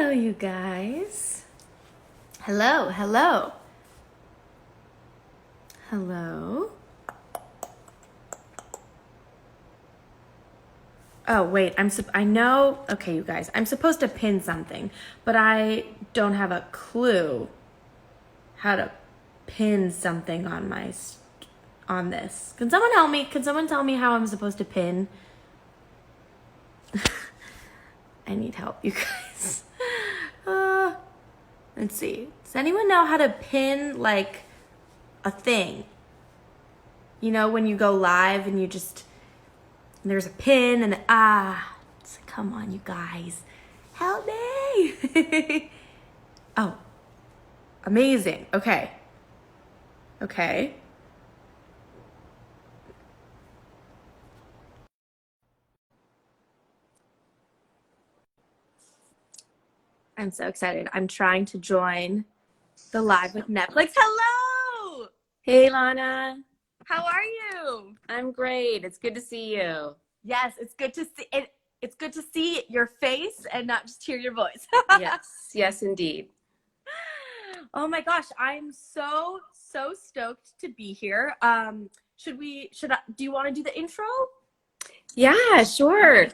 Hello, you guys. Hello, hello. Hello. Oh, wait, I know. Okay, you guys. I'm supposed to pin something, but I don't have a clue how to pin something on on this. Can someone help me? Can someone tell me how I'm supposed to pin? I need help, you guys. Uh, let's see. Does anyone know how to pin like a thing? You know, when you go live and there's a pin and it's like, come on, you guys, help me. Oh, amazing. Okay. Okay. I'm so excited. I'm trying to join the live with Netflix. Hello. Hey, Lana. How are you? I'm great. It's good to see you. Yes, it's good to see it. It's good to see your face and not just hear your voice. Yes, yes, indeed. Oh my gosh, I'm so stoked to be here. Do you want to do the intro? Yeah, sure.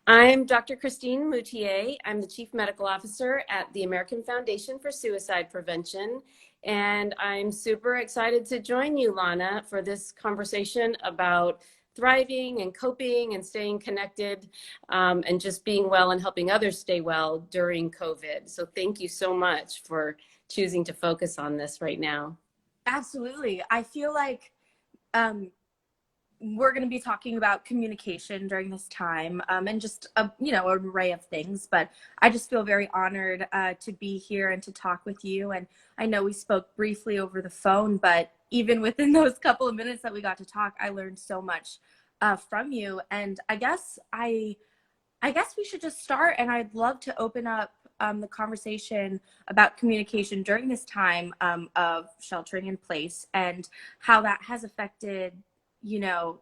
I'm Dr. Christine Moutier. I'm the Chief Medical Officer at the American Foundation for Suicide Prevention. And I'm super excited to join you, Lana, for this conversation about thriving and coping and staying connected and just being well and helping others stay well during COVID. So thank you so much for choosing to focus on this right now. Absolutely. I feel like um, we're going to be talking about communication during this time and just an array of things. But I just feel very honored to be here and to talk with you. And I know we spoke briefly over the phone, but even within those couple of minutes that we got to talk, I learned so much from you. And I guess we should just start, and I'd love to open up the conversation about communication during this time of sheltering in place and how that has affected, you know,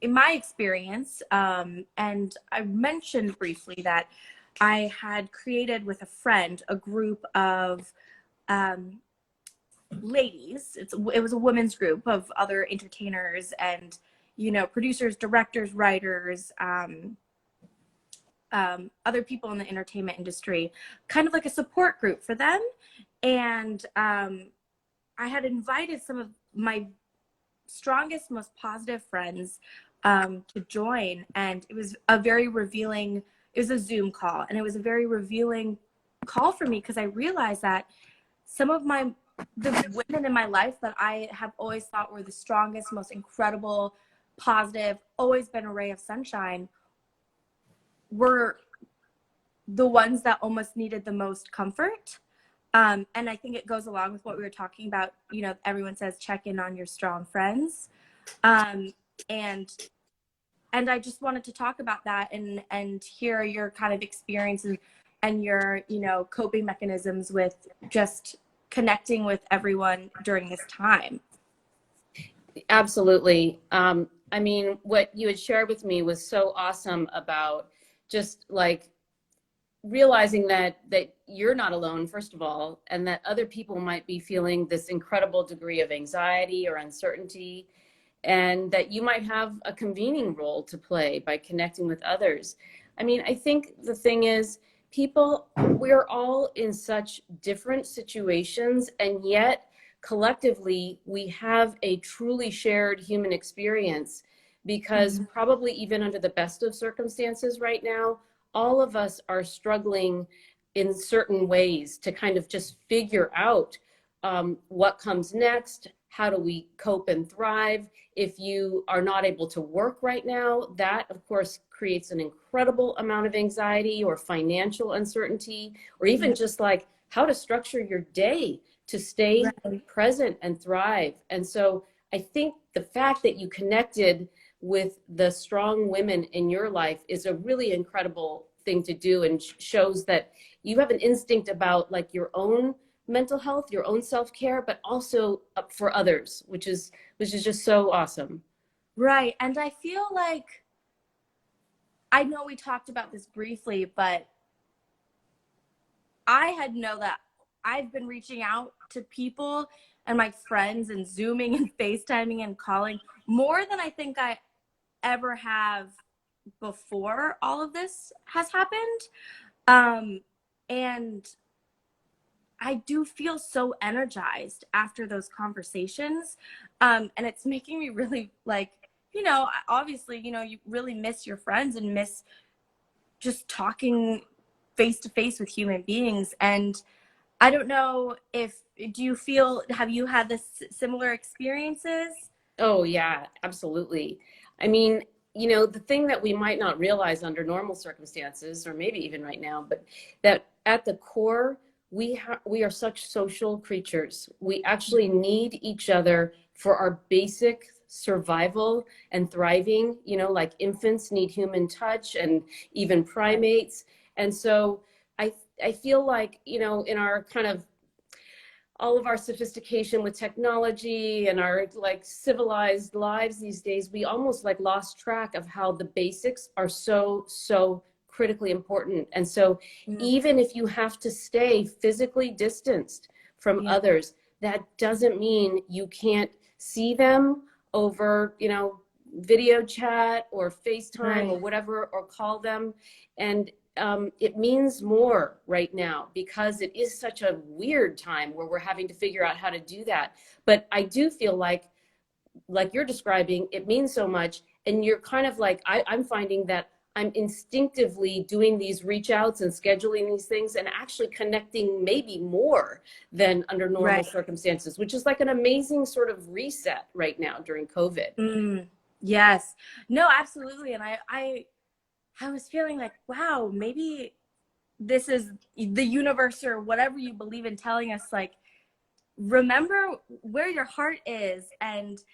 in my experience. And I mentioned briefly that I had created with a friend a group of um, ladies. It was a women's group of other entertainers and, producers, directors, writers. Other people in the entertainment industry, kind of like a support group for them. And I had invited some of my strongest, most positive friends to join. And it was it was a Zoom call. And it was a very revealing call for me because I realized that some of the women in my life that I have always thought were the strongest, most incredible, positive, always been a ray of sunshine were the ones that almost needed the most comfort. And I think it goes along with what we were talking about. Everyone says check in on your strong friends. Um, and and I just wanted to talk about that and hear your kind of experience and your, coping mechanisms with just connecting with everyone during this time. Absolutely. I mean, what you had shared with me was so awesome about just like realizing that you're not alone, first of all, and that other people might be feeling this incredible degree of anxiety or uncertainty, and that you might have a convening role to play by connecting with others. I mean, I think the thing is, we're all in such different situations, and yet collectively we have a truly shared human experience because probably even under the best of circumstances right now, all of us are struggling in certain ways to kind of just figure out what comes next. How do we cope and thrive? If you are not able to work right now, that of course creates an incredible amount of anxiety or financial uncertainty, or even just like how to structure your day to stay Right. present and thrive. And so I think the fact that you connected with the strong women in your life is a really incredible thing to do, and shows that you have an instinct about like your own mental health, your own self-care, but also up for others, which is just so awesome. Right. And I feel like I know we talked about this briefly, but I had know that I've been reaching out to people and my friends and Zooming and FaceTiming and calling more than I think I ever have before all of this has happened. And I do feel so energized after those conversations. And it's making me really like, obviously, you really miss your friends and miss just talking face to face with human beings. And I don't know have you had this similar experiences? Oh, yeah, absolutely. I mean, the thing that we might not realize under normal circumstances, or maybe even right now, but that at the core, we are such social creatures. We actually need each other for our basic survival and thriving, like infants need human touch and even primates. And so I feel like, in our kind of all of our sophistication with technology and our like civilized lives these days, we almost like lost track of how the basics are so critically important. And so Mm, even if you have to stay physically distanced from yeah, others, that doesn't mean you can't see them over, video chat or FaceTime or right. whatever, or call them. And it means more right now because it is such a weird time where we're having to figure out how to do that. But I do feel like you're describing, it means so much. And you're kind of like, I'm finding that I'm instinctively doing these reach outs and scheduling these things and actually connecting maybe more than under normal Right. circumstances, which is like an amazing sort of reset right now during COVID. Mm, yes. No, absolutely. And I was feeling like, wow, maybe this is the universe or whatever you believe in telling us, like, remember where your heart is, and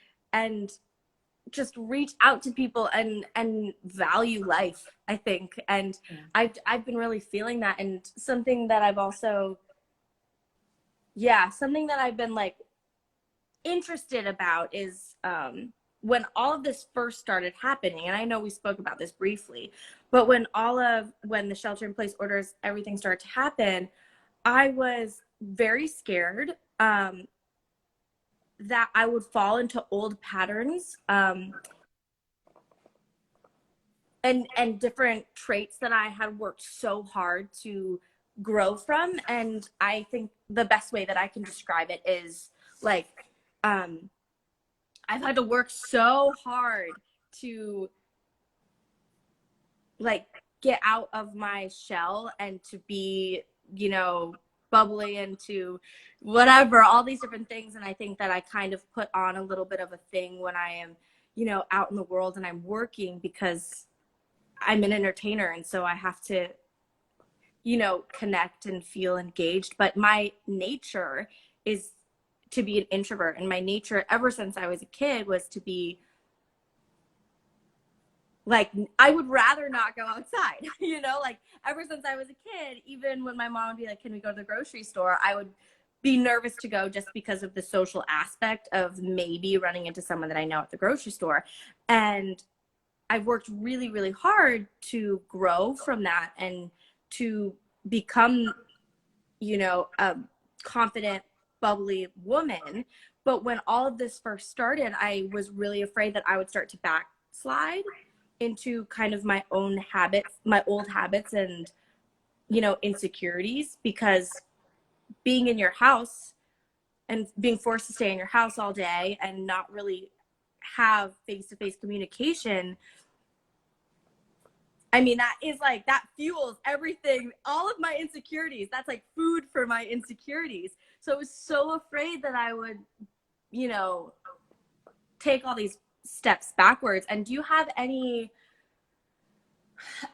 just reach out to people and value life, I think. And Yeah. I've been really feeling that. And something that I've also, yeah, something that I've been like interested about is when all of this first started happening, and I know we spoke about this briefly, but when the shelter in place orders, everything started to happen, I was very scared that I would fall into old patterns, and different traits that I had worked so hard to grow from. And I think the best way that I can describe it is like, um, I've had to work so hard to like get out of my shell and to be, bubbly and to whatever, all these different things. And I think that I kind of put on a little bit of a thing when I am, out in the world and I'm working, because I'm an entertainer. And so I have to, connect and feel engaged. But my nature is to be an introvert. And my nature ever since I was a kid was to be like, I would rather not go outside, like ever since I was a kid, even when my mom would be like, can we go to the grocery store? I would be nervous to go just because of the social aspect of maybe running into someone that I know at the grocery store. And I've worked really, really hard to grow from that and to become, a confident, bubbly woman. But when all of this first started, I was really afraid that I would start to backslide into kind of my own habits, my old habits, and, insecurities, because being in your house and being forced to stay in your house all day and not really have face-to-face communication, I mean, that is like, that fuels everything, all of my insecurities. That's like food for my insecurities. So I was so afraid that I would, you know, take all these steps backwards. And do you have any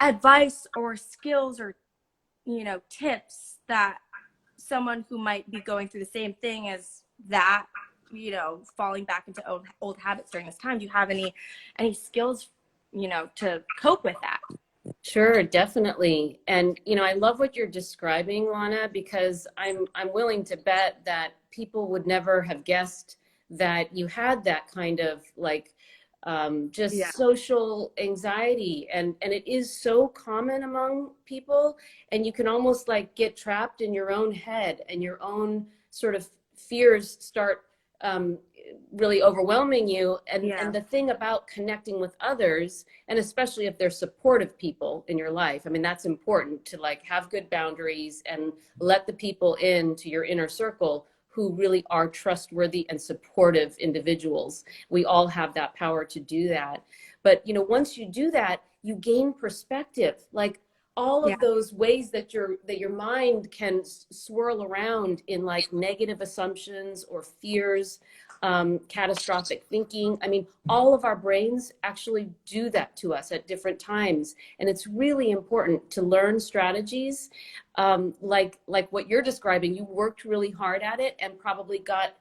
advice or skills or, tips that someone who might be going through the same thing as that, falling back into old habits during this time? Do you have any skills, to cope with that? Sure, definitely. And I love what you're describing, Lana, because I'm willing to bet that people would never have guessed that you had that kind of like Yeah. just social anxiety. And it is so common among people. And you can almost like get trapped in your own head, and your own sort of fears start um, really overwhelming you. And Yeah. the thing about connecting with others, and especially if they're supportive people in your life, I mean, that's important to like have good boundaries and let the people into your inner circle who really are trustworthy and supportive individuals. We all have that power to do that. But, you know, once you do that, you gain perspective. Like all Yeah. of those ways that your mind can swirl around in like negative assumptions or fears, catastrophic thinking. I mean, all of our brains actually do that to us at different times, and it's really important to learn strategies like what you're describing. You worked really hard at it and probably got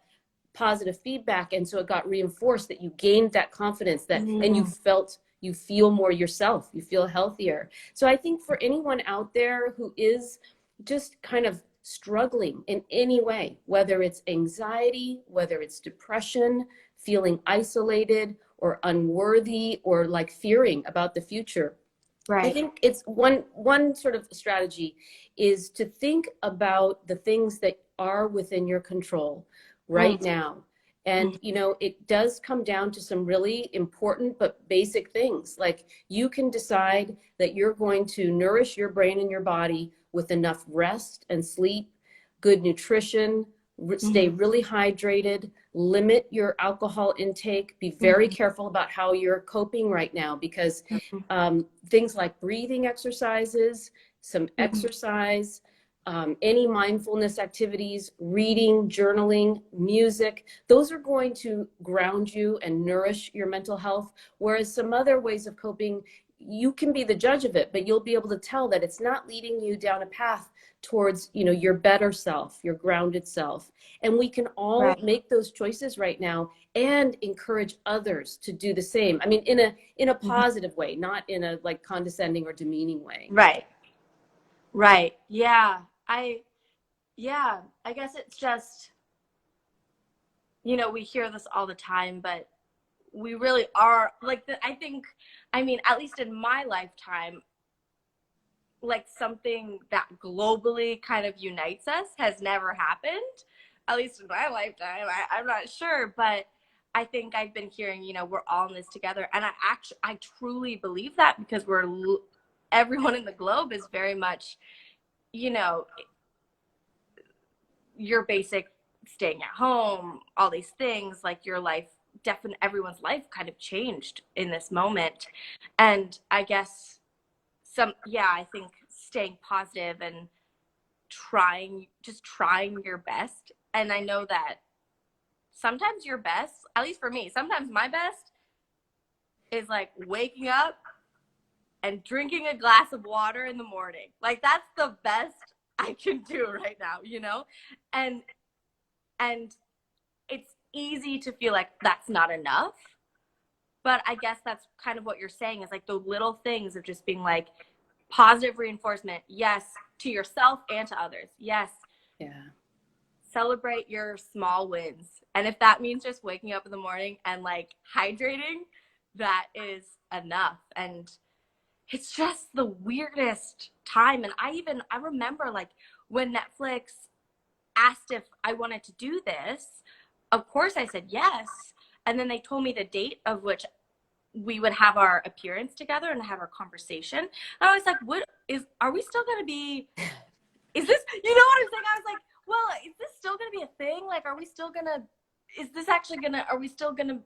positive feedback, and so it got reinforced that you gained that confidence, that and Mm. you feel more yourself, you feel healthier. So I think for anyone out there who is just kind of struggling in any way, whether it's anxiety, whether it's depression, feeling isolated or unworthy, or like fearing about the future, I Right. think it's one sort of strategy is to think about the things that are within your control Mm. right now. Mm. And you know, it does come down to some really important but basic things. Like you can decide that you're going to nourish your brain and your body with enough rest and sleep, good nutrition, stay Mm. really hydrated, limit your alcohol intake, be very Mm. careful about how you're coping right now, because Mm. things like breathing exercises, some Mm. exercise, any mindfulness activities, reading, journaling, music, those are going to ground you and nourish your mental health. Whereas some other ways of coping, you can be the judge of it, but you'll be able to tell that it's not leading you down a path towards, you know, your better self, your grounded self. And we can all Right. make those choices right now and encourage others to do the same. I mean, in a Mhm. positive way, not in a like condescending or demeaning way. Right. Right. Yeah. Yeah, I guess it's just, we hear this all the time, but we really are like I think, I mean, at least in my lifetime, like something that globally kind of unites us has never happened. At least in my lifetime, I'm not sure, but I think I've been hearing, we're all in this together, and I truly believe that because everyone in the globe is very much, you know, your basic staying at home, all these things, like your life, definitely everyone's life kind of changed in this moment. And I guess I think staying positive and trying your best. And I know that sometimes your best, at least for me, sometimes my best is like waking up and drinking a glass of water in the morning. Like that's the best I can do right now, And and it's easy to feel like that's not enough. But I guess that's kind of what you're saying is like the little things of just being like positive reinforcement. Yes, to yourself and to others. Yes, Yeah. celebrate your small wins. And if that means just waking up in the morning and like hydrating, that is enough. And it's just the weirdest time. And I remember like when Netflix asked if I wanted to do this, of course I said yes. And then they told me the date of which we would have our appearance together and have our conversation. And I was like, are we still going to be, is this, you know what I'm saying? I was like, well, is this still going to be a thing? Like, are we still going to, is this actually going to, are we still going to,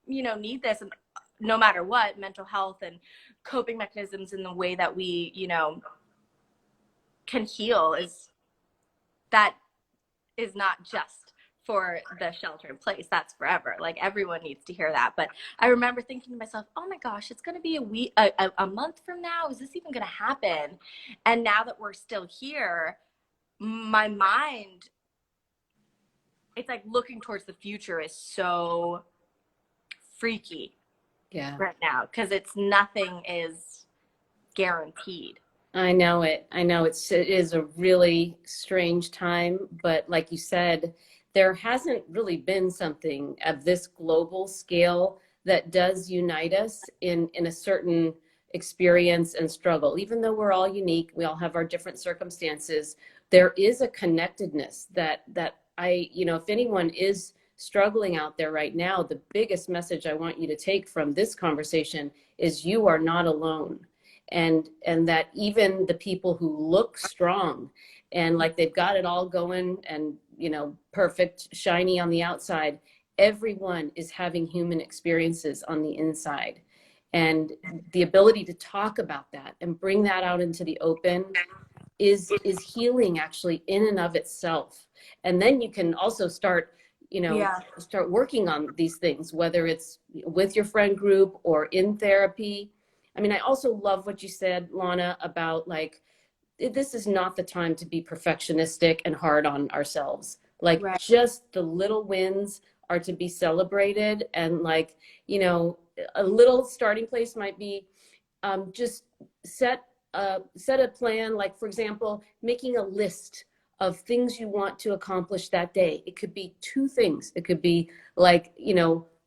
need this? And no matter what, mental health and coping mechanisms in the way that we, can heal that is not just for the shelter in place. That's forever. Like everyone needs to hear that. But I remember thinking to myself, oh my gosh, it's going to be a month from now. Is this even going to happen? And now that we're still here, my mind, it's like looking towards the future is so freaky Yeah. right now because nothing is guaranteed. I know it. I know it is a really strange time, but like you said, there hasn't really been something of this global scale that does unite us in a certain experience and struggle. Even though we're all unique, we all have our different circumstances, there is a connectedness that I, if anyone is struggling out there right now, the biggest message I want you to take from this conversation is you are not alone. And that even the people who look strong and like they've got it all going and, perfect, shiny on the outside, everyone is having human experiences on the inside. And the ability to talk about that and bring that out into the open is healing actually in and of itself. And then you can also start start working on these things, whether it's with your friend group or in therapy. I mean, I also love what you said, Lana, about like, this is not the time to be perfectionistic and hard on ourselves. Like Right. just the little wins are to be celebrated. And like, a little starting place might be just set a plan. Like, for example, making a list of things you want to accomplish that day. It could be 2 things. It could be like,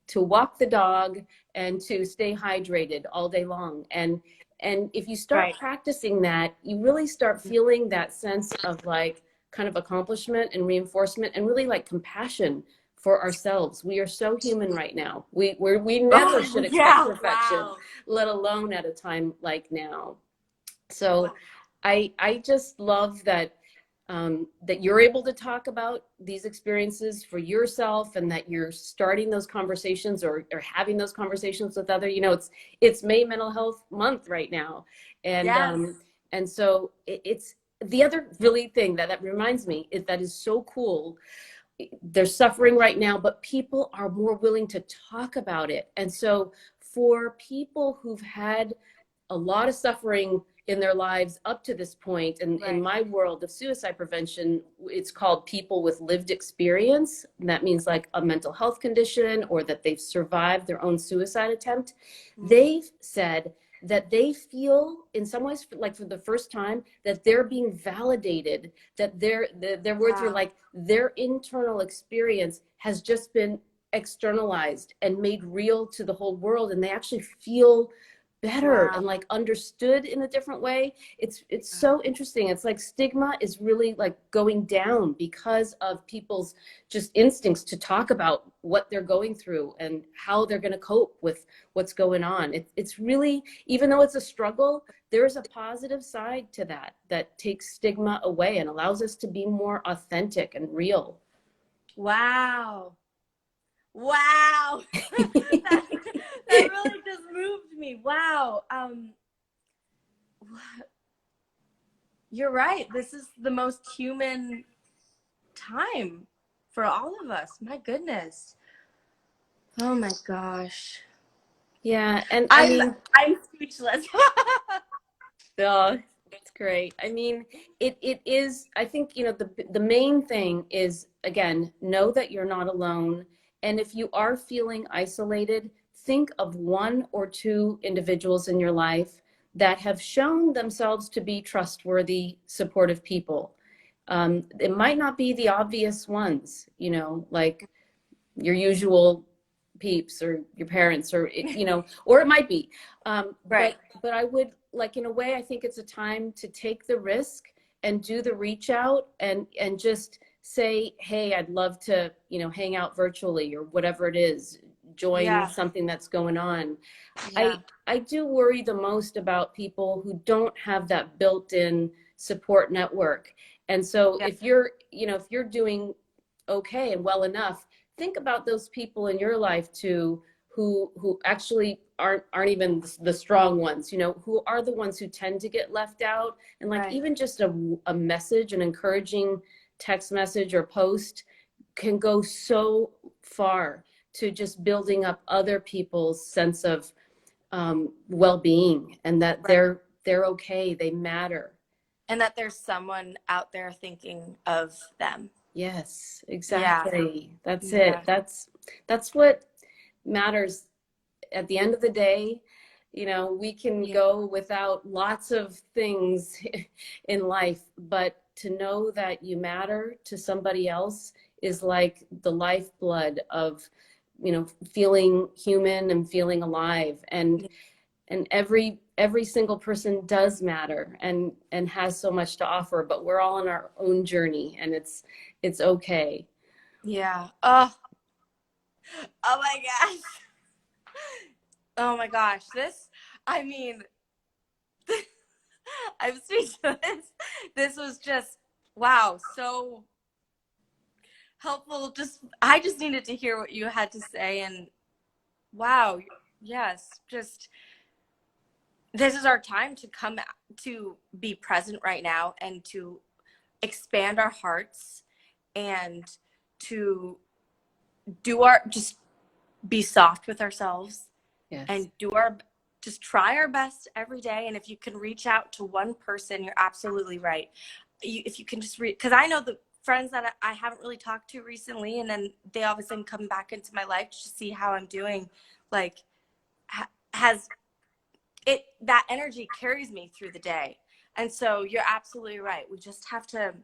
to walk the dog and to stay hydrated all day long. And if you start Right. practicing that, you really start feeling that sense of like kind of accomplishment and reinforcement and really like compassion for ourselves. We are so human right now. We never should expect perfection, Wow. let alone at a time like now. So I just love that that you're able to talk about these experiences for yourself, and that you're starting those conversations or having those conversations with other. It's May Mental Health Month right now, and Yes. And so it's the other really thing that reminds me is that is so cool. They're suffering right now, but people are more willing to talk about it. And so for people who've had a lot of suffering in their lives up to this point, and Right. in my world of suicide prevention, it's called people with lived experience. And that means like a mental health condition or that they've survived their own suicide attempt. Mm. They've said that they feel in some ways like for the first time that they're being validated, that their words were like their internal experience has just been externalized and made real to the whole world, and they actually feel better and like understood in a different way. It's so interesting. It's like stigma is really like going down because of people's just instincts to talk about what they're going through and how they're going to cope with what's going on. It's really, even though it's a struggle, there's a positive side to that takes stigma away and allows us to be more authentic and real. Wow. that really just moved me. Wow. You're right. This is the most human time for all of us. My goodness. Oh my gosh. Yeah. And I'm speechless. Oh, that's great. I mean, it is, I think, the main thing is, again, know that you're not alone. And if you are feeling isolated, think of 1 or 2 individuals in your life that have shown themselves to be trustworthy, supportive people. It might not be the obvious ones, like your usual peeps or your parents or or it might be Right. but I would, like, in a way, I think it's a time to take the risk and do the reach out and just say, hey, I'd love to hang out virtually or whatever it is, join something that's going on. I do worry the most about people who don't have that built-in support network. And so if you're doing okay and well enough, think about those people in your life too who actually aren't even the strong ones, who are the ones who tend to get left out. And like even just a message, an encouraging text message or post can go so far to just building up other people's sense of well-being, and that they're okay, they matter. And that there's someone out there thinking of them. Yes, exactly. That's Yeah. it. That's what matters at the end of the day. We can go without lots of things in life, but to know that you matter to somebody else is like the lifeblood of you know, feeling human and feeling alive. And every single person does matter and has so much to offer, but we're all on our own journey, and it's okay. Yeah. Oh, oh my gosh. Oh my gosh. I mean, I'm speechless. This was just, wow, so helpful. I just needed to hear what you had to say. And wow, yes, just this is our time to come to be present right now and to expand our hearts and to just be soft with ourselves Yes. and just try our best every day. And if you can reach out to one person, you're absolutely right. If you can just because I know the friends that I haven't really talked to recently, and then they all of a sudden come back into my life to see how I'm doing, like has it, that energy carries me through the day. And so you're absolutely right. We just have to,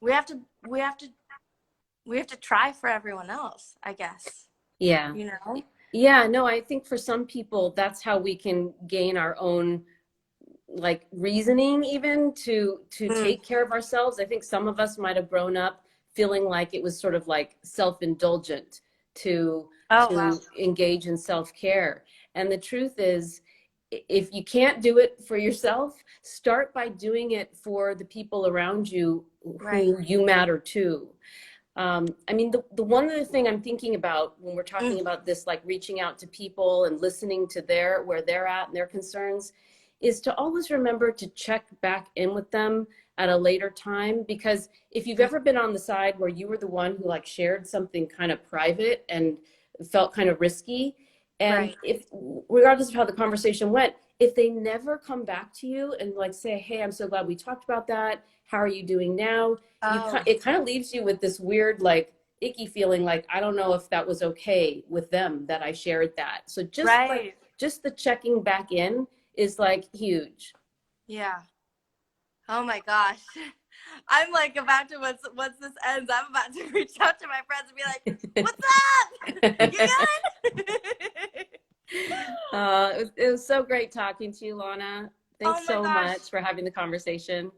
we have to, we have to, we have to try for everyone else, I guess, Yeah. you know? Yeah, no, I think for some people that's how we can gain our own like reasoning even to Mm. take care of ourselves. I think some of us might have grown up feeling like it was sort of like self-indulgent to Oh, wow. to engage in self-care. And the truth is, if you can't do it for yourself, start by doing it for the people around you Right. who you matter to. I mean, the one other thing I'm thinking about when we're talking Mm. about this, like reaching out to people and listening to where they're at and their concerns, is to always remember to check back in with them at a later time. Because if you've ever been on the side where you were the one who like shared something kind of private and felt kind of risky, and Right. if regardless of how the conversation went, if they never come back to you and like say, hey, I'm so glad we talked about that, how are you doing now, Oh, it kind of leaves you with this weird like icky feeling, like I don't know if that was okay with them that I shared that. So right. just the checking back in is like huge. Yeah. Oh my gosh. I'm like about to, once this ends, I'm about to reach out to my friends and be like, what's up? You good? It was so great talking to you, Lana. Oh Thanks my so gosh. much for having the conversation.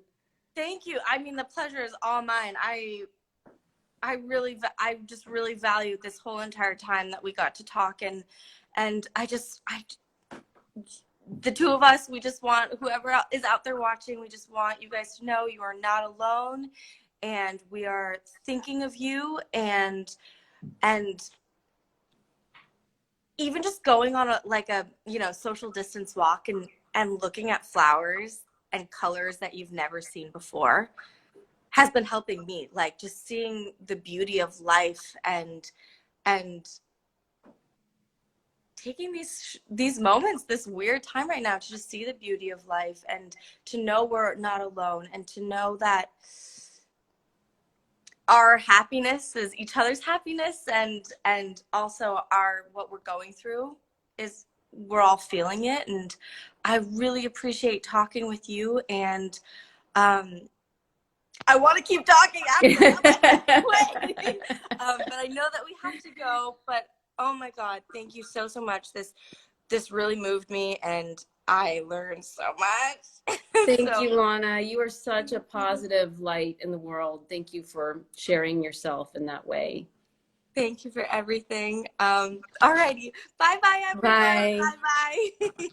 Thank you. I mean, the pleasure is all mine. I just really valued this whole entire time that we got to talk, and the two of us, we just want whoever is out there watching, we just want you guys to know you are not alone, and we are thinking of you, and even just going on a social distance walk and looking at flowers and colors that you've never seen before has been helping me, like just seeing the beauty of life and taking these moments, this weird time right now, to just see the beauty of life and to know we're not alone, and to know that our happiness is each other's happiness, and also our what we're going through is, we're all feeling it. And I really appreciate talking with you, and I want to keep talking after. I'm like, wait. But I know that we have to go. But oh my God, thank you so much. This really moved me, and I learned so much. Thank So you, Lana. You are such a positive light in the world. Thank you for sharing yourself in that way. thank you for everything. All righty. Bye bye, everyone. Bye. Bye bye.